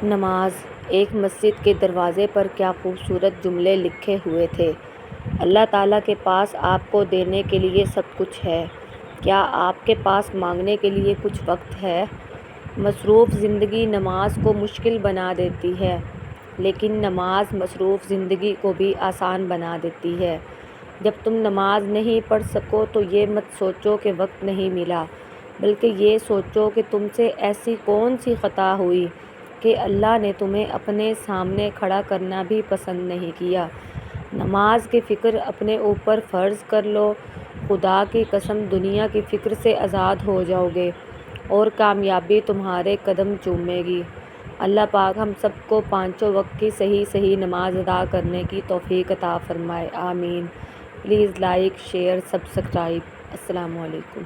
نماز۔ ایک مسجد کے دروازے پر کیا خوبصورت جملے لکھے ہوئے تھے: اللہ تعالیٰ کے پاس آپ کو دینے کے لیے سب کچھ ہے، کیا آپ کے پاس مانگنے کے لیے کچھ وقت ہے؟ مصروف زندگی نماز کو مشکل بنا دیتی ہے، لیکن نماز مصروف زندگی کو بھی آسان بنا دیتی ہے۔ جب تم نماز نہیں پڑھ سکو تو یہ مت سوچو کہ وقت نہیں ملا، بلکہ یہ سوچو کہ تم سے ایسی کون سی خطا ہوئی کہ اللہ نے تمہیں اپنے سامنے کھڑا کرنا بھی پسند نہیں کیا۔ نماز کی فکر اپنے اوپر فرض کر لو، خدا کی قسم دنیا کی فکر سے آزاد ہو جاؤ گے اور کامیابی تمہارے قدم چومے گی۔ اللہ پاک ہم سب کو پانچوں وقت کی صحیح نماز ادا کرنے کی توفیق عطا فرمائے، آمین۔ Please like, share, subscribe. السلام علیکم۔